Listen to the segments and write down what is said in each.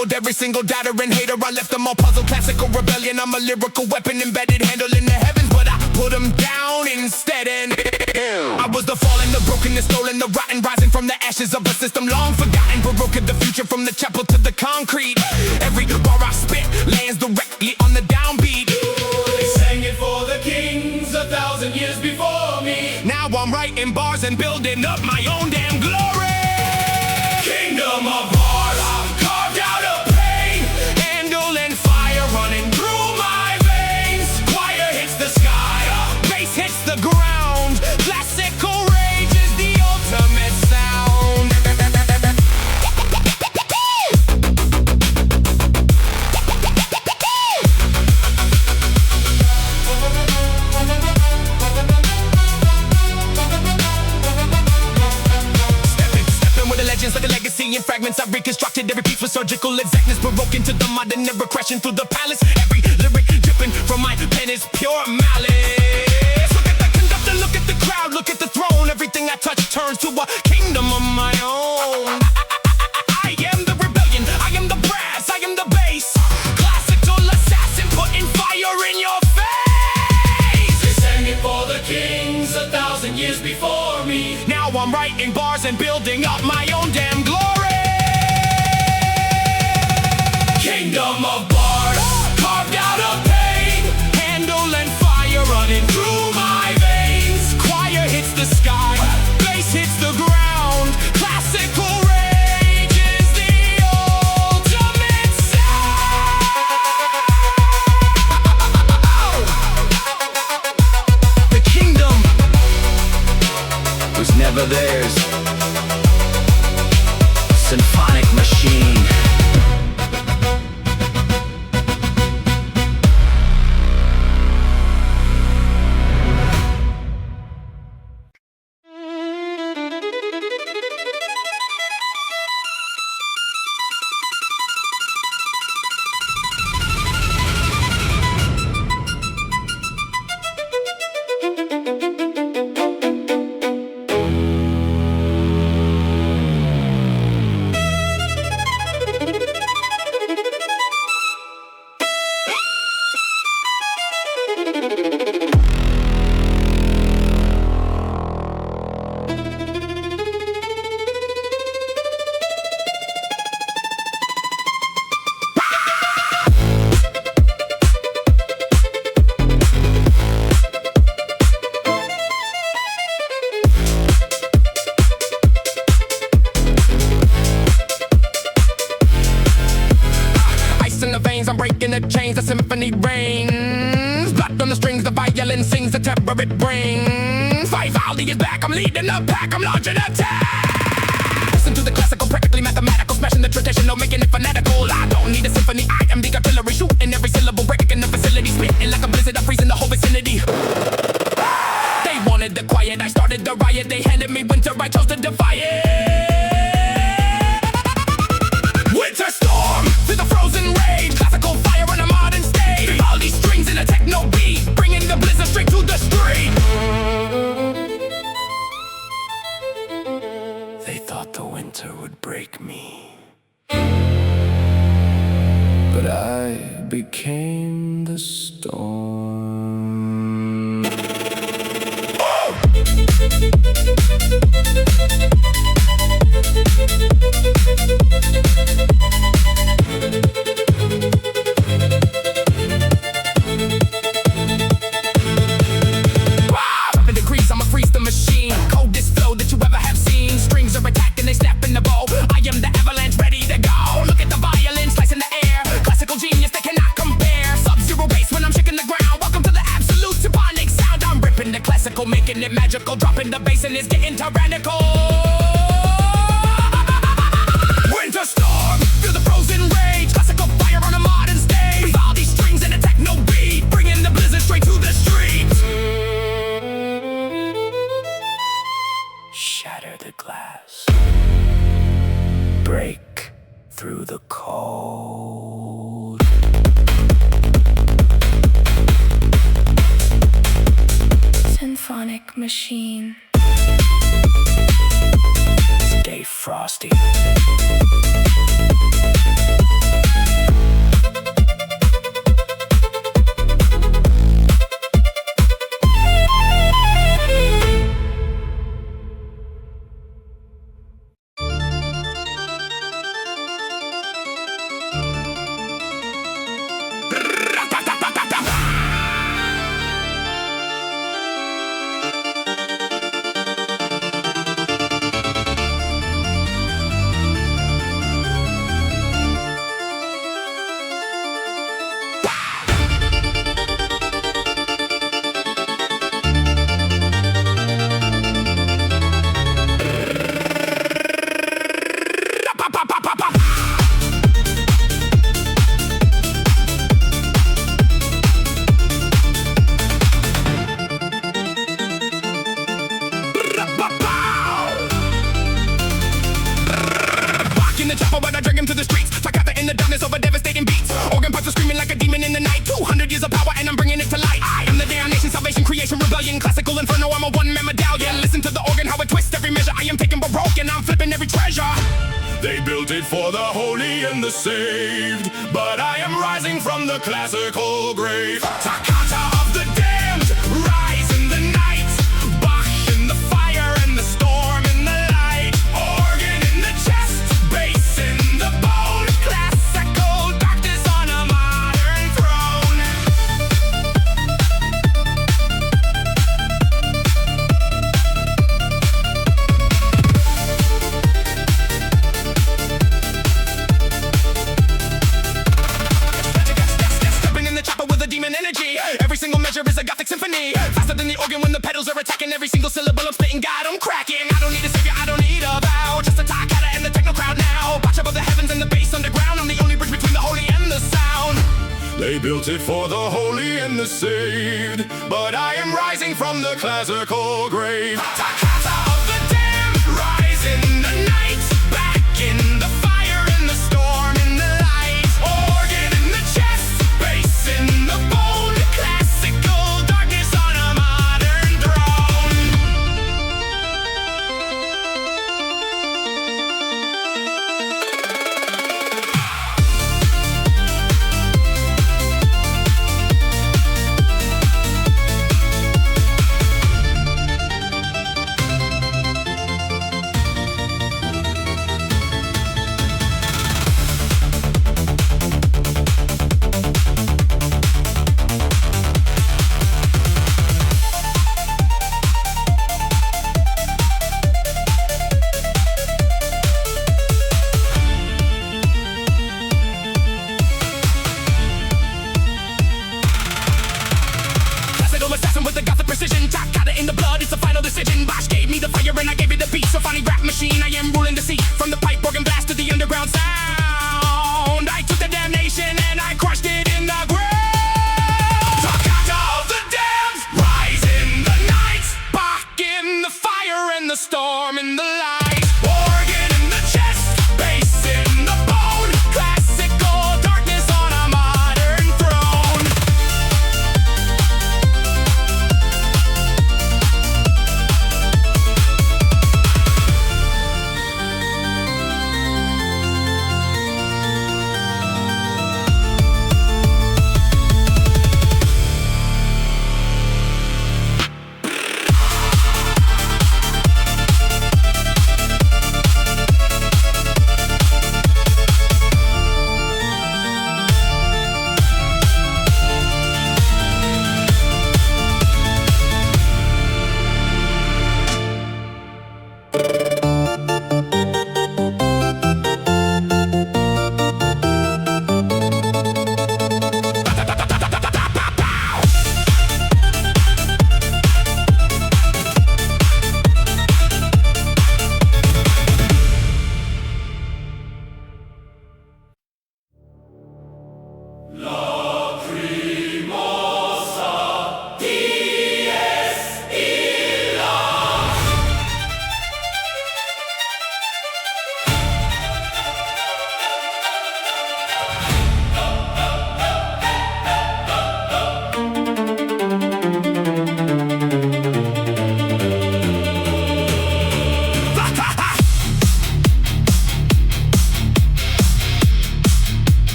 leveled every single doubter and hater. I left them all puzzled, classical rebellion. I'm a lyrical weapon embedded, handle in the heavens, but I put them down instead. And I was the fallen, the broken, the stolen, the rotten, rising from the ashes of a system long forgotten. Baroque of the future, from the chapel to the concrete. Every bar I spit lands directly on the downbeat. They sang it for the kings 1,000 years before me. Now I'm writing bars and building up my own damn glory. Kingdom of heart, I've carved out of pain. Handle and fire running through my veins. Choir hits the sky, bass hits the ground. Classical rage is the ultimate sound. Stepping with the legends like a legacy in fragments. I've reconstructed every piece with surgical exactness. Baroque into the modern, never crashing through the palace. Every lyric dripping from my pen is pure malice. Look at the conductor, look at the crowd, look at the throne. Everything I touch turns to a kingdom of my own. I am the rebellion, I am the brass, I am the bass. Classical assassin putting fire in your face. They sang it for the kings 1,000 years before me. Now I'm writing bars and building up my own damn glory. Kingdom of bars, carved out of pain. Handle and fire running through my veins. Choir hits the sky, bass hits the ground. Classical rage is the ultimate sound. The kingdom was never theirs. Symphonic machine. I'm breaking the chains, the symphony reigns. Blood on the strings, the violin sings, the terror it brings. Vivaldi is back, I'm leading the pack, I'm launching attack. Listen to the classical, practically mathematical, smashing the traditional, making it fanatical. I don't need a symphony, I am the artillery, shooting every syllable, breaking the facility, spitting like a blizzard, I'm freezing the whole vicinity. They wanted the quiet, I started the riot, they handed me winter, I chose to defy it. Winter storm, through the frozen rage, classical fire on a modern stage. Vivaldi strings in a techno beat, bringing the blizzard straight to the street. They thought the winter would break me, but I became the storm. Making it magical, dropping the bass and it's getting tyrannical. Winter storm, feel the frozen rage, classical fire on a modern stage. Vivaldi strings and a techno beat, bringing the blizzard straight to the streets. Shatter the glass, break through the cold. Symphonic machine. Stay frosty. like a demon in the night. 200 years of power and I'm bringing it to light. I am the damnation, salvation, creation, rebellion, classical inferno. I'm a one-man medallion. Listen to the organ, how it twists every measure. I am taking Baroque and I'm flipping every treasure. They built it for the holy and the saved, but I am rising from the classical grave. Toccata of the damned, rise in the night. Bach in the fire and the storm in the light. Organ in the chest, bass in the bone. Classical darkness on a modern throne. Stepping in the chopper with a demon energy. Every single measure is a gothic symphony. Faster than the organ when the pedals are attacking. Every single syllable I'm spitting, God, I'm cracking. I don't need a savior, I don't need a vow. Just a Toccata and the techno crowd now. Watch above the heavens and the bass underground. I'm the only bridge between the holy and the sound. They built it for the holy and the saved, but I am rising from the classical grave. Toccata of the damned, rise in the night. Back in the fire and the storm in the light. Organ in the chest, bass in the bone. Classical darkness on a modern throne. Classical assassin with the gothic precision. Toccata in the blood, it's the final decision. Bach gave me the fire and I gave it the beat. Symphonic rap machine, I am ruling the sea. From the pipe organ blast to the underground sound. I took the damnation and I crushed it in the ground. Toccata of the damned, rise in the night. Bach in the fire and the storm in the light. Organ in the chest, bass in the bone. Classical darkness on a modern throne.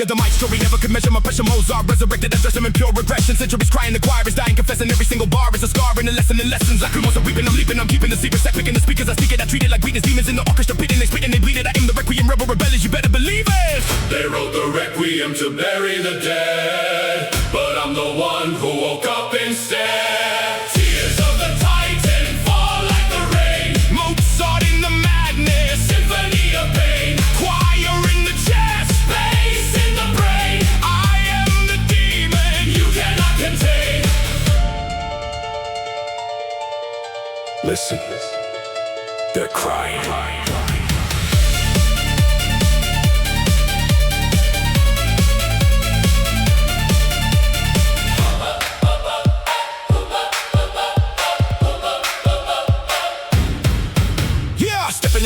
The mic story never could measure my pressure. Mozart resurrected, addressed him in pure regression. Centuries crying, the choir is dying, confessing every single bar is a scar and a lesson in lessons. Like Mozart weeping, I'm leaping, I'm keeping the secret, stack picking the speakers. I speak it, I treat it like weakness. Demons in the orchestra pitting, they spit and they bleed it. I am the requiem, rebel, rebellious, you better believe it. They wrote the requiem to bury the dead, but I'm the one who woke up instead. Tears of the titan fall like the rain. Mozart in the madness, Symphony of pain. choir in the chest, Bass in the brain. I am the demon You cannot contain. Listen, they're crying.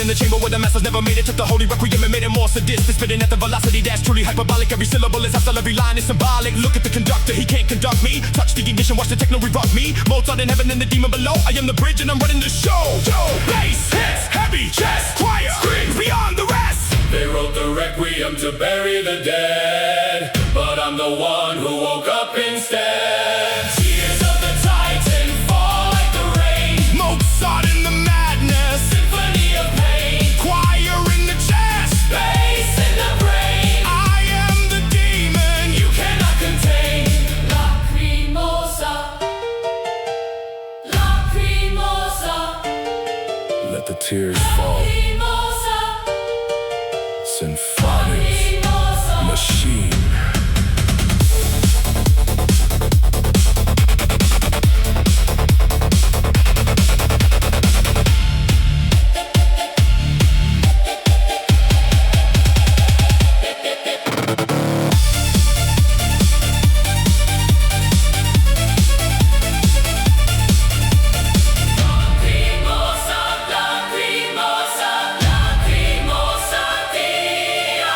in the chamber where the masters never made it. Took the holy requiem and made it more sadistic. Spitting at the velocity that's truly hyperbolic. Every syllable is hostile, every line is symbolic. Look at the conductor, he can't conduct me. Touch the ignition, watch the techno revolt me. Mozart in heaven and the demon below. I am the bridge and I'm running the show. Bass hits, heavy chest, choir screams beyond the rest. They wrote the requiem to bury the dead, but I'm the one who woke up instead. Tears of the titan fall like the rain. Mozart in the madness, Symphony of pain. choir in the chest, Bass in the brain. I am the demon You cannot contain. Lacrimosa, lacrimosa, Let the tears fall. lacrimosa, Symphonic lacrimosa. machine. Lacrimosa, lacrimosa, lacrimosa Dio.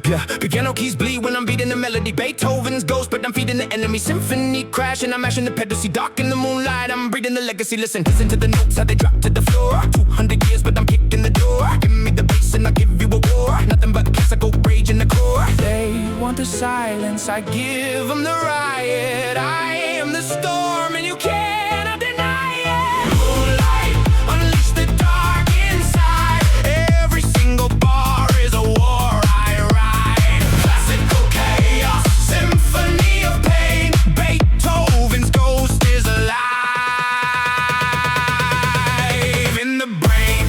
Yeah, piano keys bleed when I'm beating the melody. Beethoven's ghost, but I'm feeding the enemy. Symphony crash and I'm mashing the pedal. See dark in the moonlight, I'm breathing the legacy. Listen to the notes, how they drop to the floor. 200 years, but I'm kicking the door. Give me the bass and I'll give you a war. Nothing but classical rage in the core. They want the silence, I give them the riot. I am the storm and you cannot deny it. Moonlight, unleash the dark inside. Every single bar is a war I write. Classical chaos, symphony of pain. Beethoven's ghost is alive in the brain.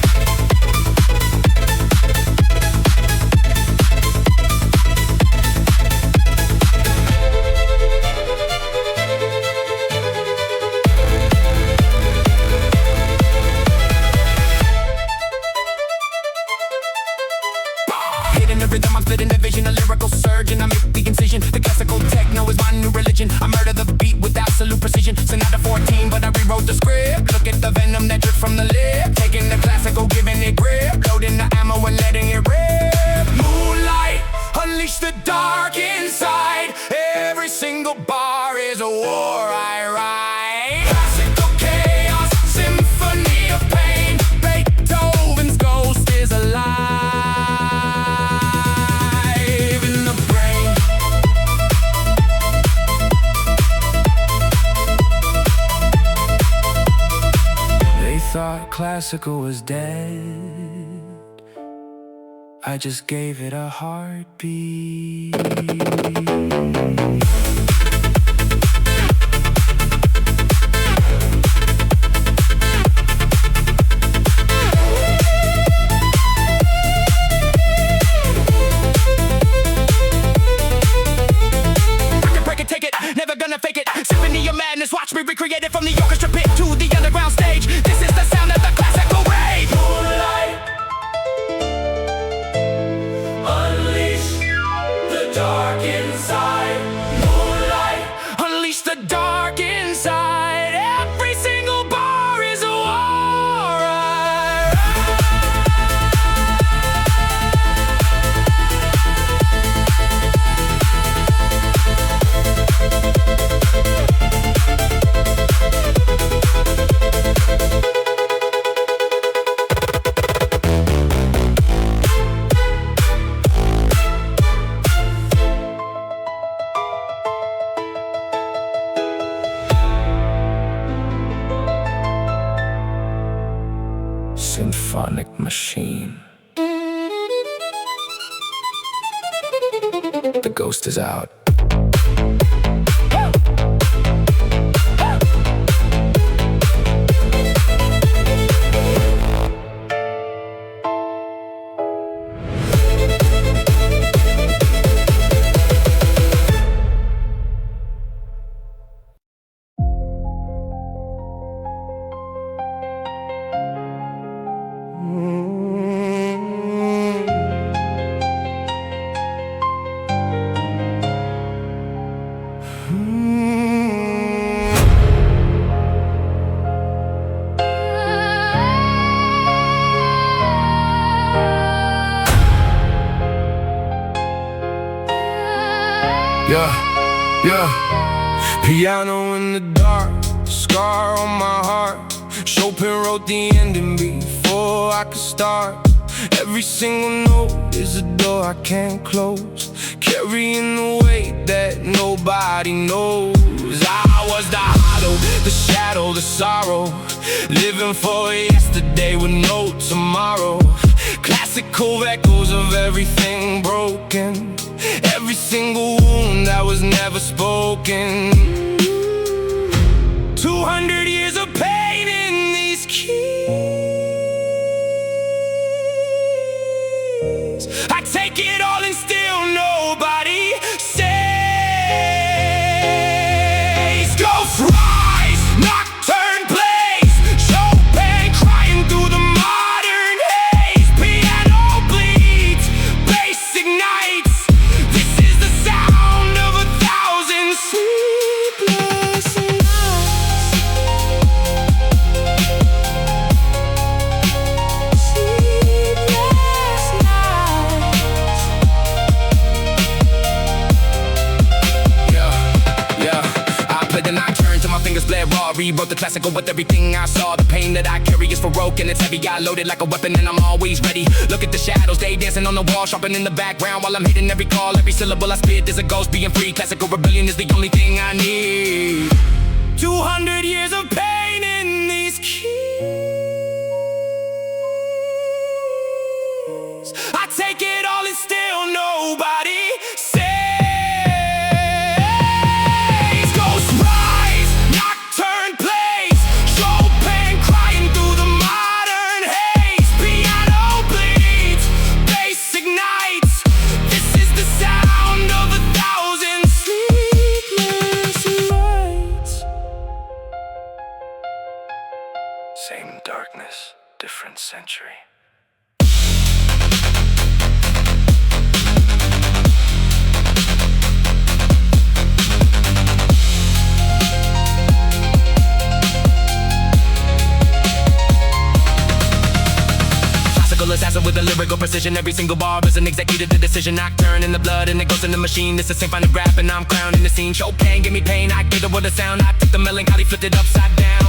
Hitting the rhythm, I'm splitting the vision, a lyrical surge, and I make the incision. The classical techno is my new religion. I murder the beat with absolute precision. Sonata 14, but I rewrote the script. Look at the venom that drips from the lip. Taking the classical, giving it grip. Loading the ammo and letting it rip. Moonlight, unleash the dark inside. Every single bar is a war I write. Classical chaos, symphony of pain. Beethoven's ghost is alive in the brain. They thought classical was dead. I just gave it a heartbeat. Break it, take it, never gonna fake it. Symphony of madness, watch me recreate it from the orchestra pit to the underground stage. This is the sound of the classical rage. Moonlight, unleash the dark inside. Moonlight, Unleash the dark inside. Every single bar is a war I write. symphonic machine. The ghost is out. Yeah. Piano in the dark, scar on my heart. Chopin wrote the ending before I could start. Every single note is a door I can't close, carrying the weight that nobody knows. I was the hollow, the shadow, the sorrow, living for yesterday with no tomorrow. Classical echoes of everything broken, every single wound that was never spoken. 200 years of pain in these keys. I take it all and still nobody says. Ghost rise, nocturne plays, Chopin crying through the modern haze. Piano bleeds, bass ignites. This is the sound of 1,000 sleepless rewrote the classical with everything I saw. The pain that I carry is Baroque and it's heavy. I loaded like a weapon and I'm always ready. Look at the shadows, they dancing on the wall, sharpening in the background while I'm hitting every call. Every syllable I spit is a ghost being free. Classical rebellion is the only thing I need. 200 years of pain in these keys. I take it all and still nobody says. Same darkness, different century. Classical assassin with a lyrical precision. Every single bar is an executive decision. Nocturne in the blood and it goes in the machine. This is symphonic rap and I'm crowning the scene. Chopin give me pain, I gave it with a sound. I took the melancholy, flipped it upside down.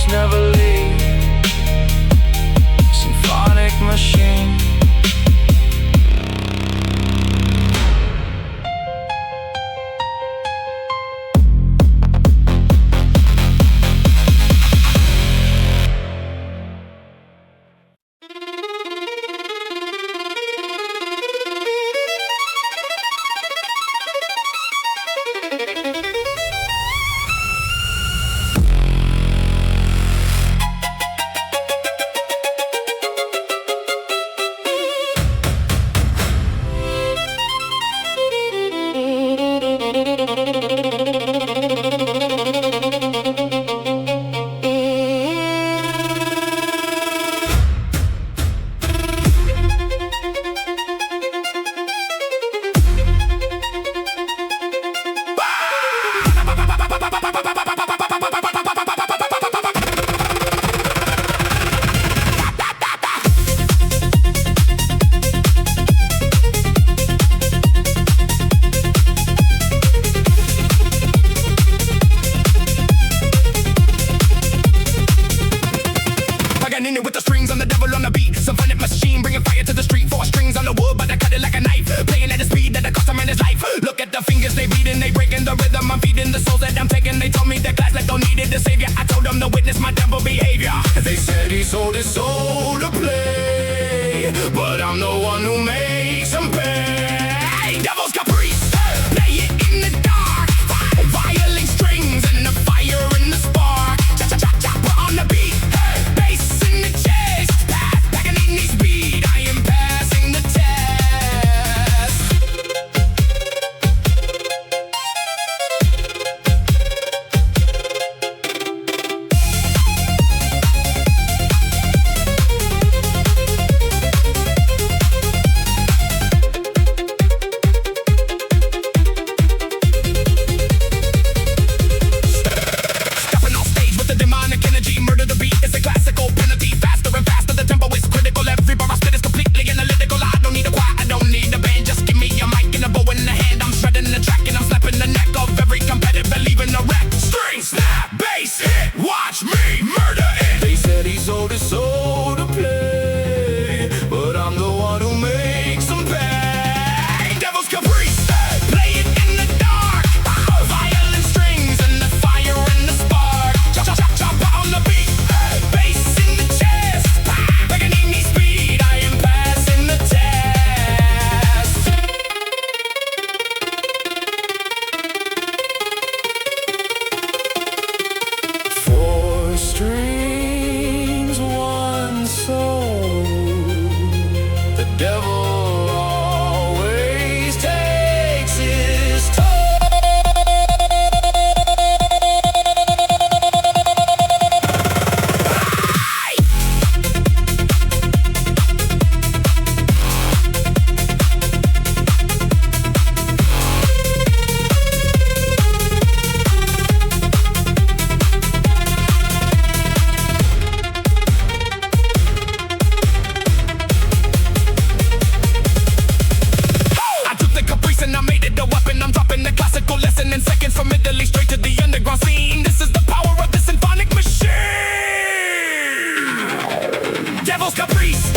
Never leave. Symphonic machine. Symphonic machine, bringing fire to the street. 4 strings on the wood, but I cut it like a knife. Playing at a speed that cost a man his life. Look at the fingers, they beating, they breaking the rhythm. I'm feeding the souls that I'm taking. They told me that class like don't need it, the savior. I told them to witness my devil behavior. They said he sold his soul to play, but I'm the one who makes him pay. Devil's caprice, play it in the dark. Violin strings and the fire and the spark. Chopper on the beat, bass in the chest. Paganini speed, I am passing the test. Stepping on stage with the demonic energy, murder the beat is a classical penalty. Faster and faster, the tempo is critical. Every bar I spit is completely analytical. I don't need a choir, I don't need a band. Just give me a mic and a bow in the hand. I'm shredding the track and I'm slapping the neck of every competitor, leaving a wreck. String snap, bass hit, watch me murder it. They said he sold his soul to play, but I'm the one who makes him pay. Devil's caprice, play it in the dark. Violin strings and the fire and the spark. Chopper on the beat, bass in the chest. Paganini speed, I am passing the test. 4 strings, 1 soul. The devil always takes his toll. I took the caprice and I made it a weapon. I'm dropping the classical lesson in seconds from Italy straight to the underground scene. This is the power of the symphonic machine. Devil's caprice.